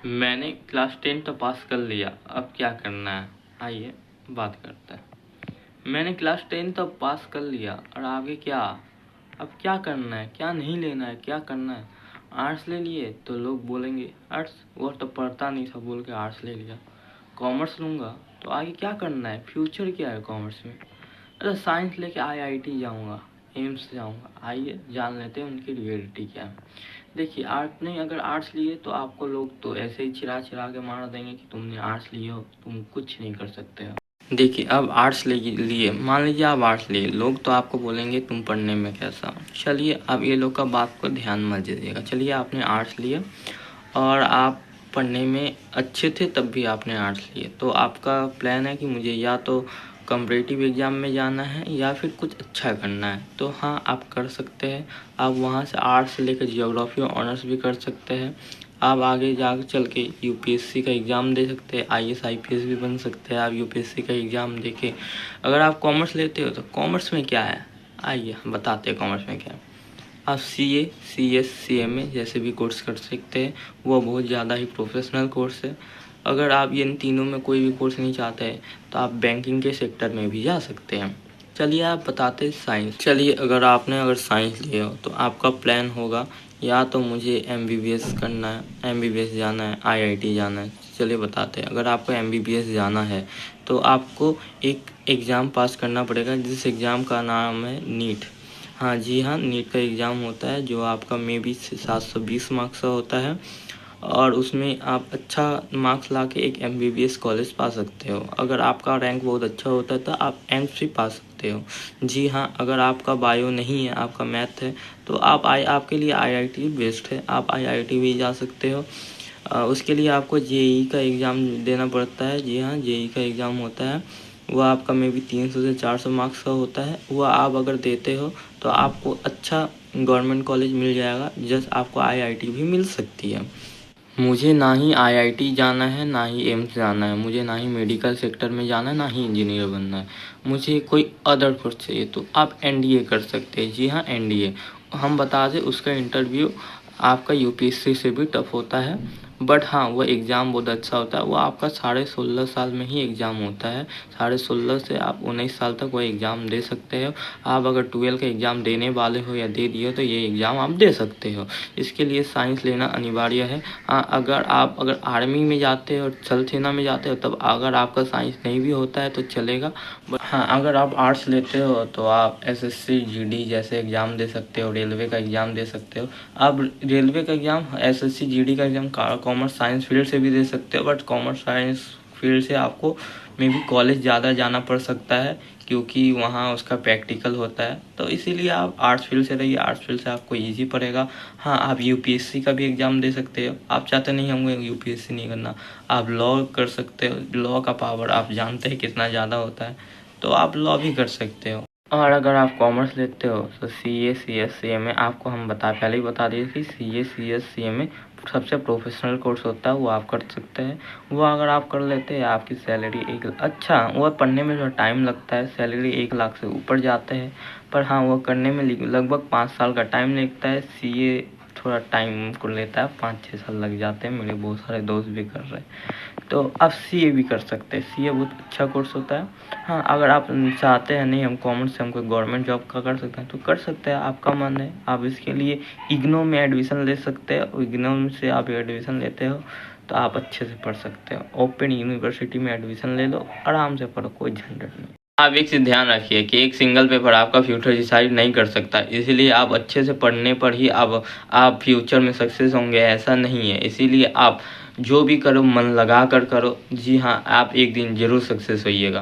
मैंने क्लास 10 तो पास कर लिया, अब क्या करना है, आइए बात करते हैं। मैंने क्लास 10 तो पास कर लिया और आगे क्या, अब क्या करना है, क्या नहीं लेना है, क्या करना है। आर्ट्स ले लिए तो लोग बोलेंगे आर्ट्स वो तो पढ़ता नहीं था बोल के आर्ट्स ले लिया। कॉमर्स लूँगा तो आगे क्या करना है, फ्यूचर क्या है कॉमर्स में। अरे साइंस लेके IIT जाऊँगा, एम्स जाऊँगा, आइए जान लेते हैं उनकी रियलिटी क्या है। देखिए आपने अगर आर्ट्स लिए तो आपको लोग तो ऐसे ही चिढ़ा चिढ़ा के मार देंगे कि तुमने आर्ट्स लिए हो, तुम कुछ नहीं कर सकते हो। देखिए अब आर्ट्स लिए मान लीजिए आप आर्ट्स लिए, लोग तो आपको बोलेंगे तुम पढ़ने में कैसा हो। चलिए अब ये लोग का बात को ध्यान मत दीजिएगा। चलिए आपने आर्ट्स लिए और आप पढ़ने में अच्छे थे तब भी आपने आर्ट्स लिए, तो आपका प्लान है कि मुझे या तो कॉम्पिटिटिव एग्ज़ाम में जाना है या फिर कुछ अच्छा करना है, तो हाँ आप कर सकते हैं। आप वहाँ से आर्ट्स से लेकर जियोग्राफी ऑनर्स भी कर सकते हैं। आप आगे जाकर चल के UPSC का एग्ज़ाम दे सकते हैं, IAS IPS भी बन सकते हैं आप UPSC का एग्ज़ाम दे के। अगर आप कॉमर्स लेते हो तो कॉमर्स में क्या है, आइए हम बताते हैं कॉमर्स में क्या है। आप CA CS CMA जैसे भी कोर्स कर सकते हैं, वो बहुत ज़्यादा ही प्रोफेशनल कोर्स है। अगर आप इन तीनों में कोई भी कोर्स नहीं चाहते हैं तो आप बैंकिंग के सेक्टर में भी जा सकते हैं। चलिए आप बताते हैं साइंस। चलिए अगर साइंस लिए हो तो आपका प्लान होगा या तो मुझे MBBS करना है, MBBS जाना है, IIT जाना है। चलिए बताते हैं, अगर आपको MBBS जाना है तो आपको एक एग्ज़ाम पास करना पड़ेगा जिस एग्ज़ाम का नाम है नीट। हाँ जी हाँ, नीट का एग्ज़ाम होता है जो आपका मे बी 720 मार्क्स का होता है और उसमें आप अच्छा मार्क्स लाके एक MBBS कॉलेज पा सकते हो। अगर आपका रैंक बहुत अच्छा होता है तो आप एम्स भी पा सकते हो। जी हाँ, अगर आपका बायो नहीं है, आपका मैथ है, तो आपके लिए IIT बेस्ट है, आप IIT भी जा सकते हो। उसके लिए आपको JEE का एग्ज़ाम देना पड़ता है। जी हाँ, JEE का एग्ज़ाम होता है, वह आपका मे बी 300 से 400 मार्क्स का होता है। वह आप अगर देते हो तो आपको अच्छा गवर्नमेंट कॉलेज मिल जाएगा, जस्ट आपको IIT भी मिल सकती है। मुझे ना ही IIT जाना है, ना ही एम्स जाना है, मुझे ना ही मेडिकल सेक्टर में जाना है, ना ही इंजीनियर बनना है। मुझे कोई अदर कोर्स चाहिए तो आप NDA कर सकते हैं। जी हाँ, NDA हम बता दें उसका इंटरव्यू आपका UPSC से भी टफ होता है, बट हाँ वह एग्ज़ाम बहुत अच्छा होता है। वो आपका 16.5 साल में ही एग्ज़ाम होता है, 16.5 से आप 19 साल तक वो एग्ज़ाम दे सकते हो। आप अगर 12 का एग्ज़ाम देने वाले हो या दे दिए हो तो ये एग्ज़ाम आप दे सकते हो। इसके लिए साइंस लेना अनिवार्य है। हाँ, अगर आर्मी में जाते हो और थल सेना में जाते हो तब अगर आपका साइंस नहीं भी होता है तो चलेगा। बट हाँ, अगर आप आर्ट्स लेते हो तो आप SSC GD जैसे एग्ज़ाम दे सकते हो, रेलवे का एग्ज़ाम दे सकते हो। आप रेलवे का एग्ज़ाम, SSC GD का एग्ज़ाम कॉमर्स साइंस फील्ड से भी दे सकते हो, बट कॉमर्स साइंस फील्ड से आपको मे बी कॉलेज ज़्यादा जाना पड़ सकता है क्योंकि वहाँ उसका प्रैक्टिकल होता है, तो इसीलिए आप आर्ट्स फील्ड से रहिए। आर्ट्स फील्ड से आपको ईजी पड़ेगा। हाँ, आप UPSC का भी एग्ज़ाम दे सकते हो। आप चाहते नहीं हमको UPSC नहीं करना, आप लॉ कर सकते हो। लॉ का पावर आप जानते हैं कितना ज़्यादा होता है, तो आप लॉ भी कर सकते हो। और अगर आप कॉमर्स लेते हो तो CA CS CMA आपको हम पहले ही बता दिए कि CA CS CMA सबसे प्रोफेशनल कोर्स होता है, वो आप कर सकते हैं। वो अगर आप कर लेते हैं आपकी सैलरी अच्छा वो पढ़ने में थोड़ा टाइम लगता है, सैलरी 1 लाख से ऊपर जाते हैं, पर हाँ वो करने में लगभग 5 साल का टाइम लगता है। CA थोड़ा टाइम को लेता है, 5-6 साल लग जाते हैं, मेरे बहुत सारे दोस्त भी कर रहे हैं। तो आप CA भी कर सकते हैं, CA बहुत अच्छा कोर्स होता है। हाँ, अगर आप चाहते हैं नहीं हम कॉमर्स से हमको गवर्नमेंट जॉब का कर सकते हैं तो कर सकते हैं, आपका मन है। आप इसके लिए IGNOU में एडमिशन ले सकते हैं। IGNOU से आप एडमिशन लेते हो तो आप अच्छे से पढ़ सकते हो। ओपन यूनिवर्सिटी में एडमिशन ले लो, आराम से पढ़ो, कोई झंझट नहीं। आप एक चीज़ ध्यान रखिए कि एक सिंगल पेपर आपका फ्यूचर डिसाइड नहीं कर सकता, इसीलिए आप अच्छे से पढ़ने पर ही आप फ्यूचर में सक्सेस होंगे, ऐसा नहीं है। इसीलिए आप जो भी करो मन लगा कर करो। जी हाँ, आप एक दिन ज़रूर सक्सेस होइएगा।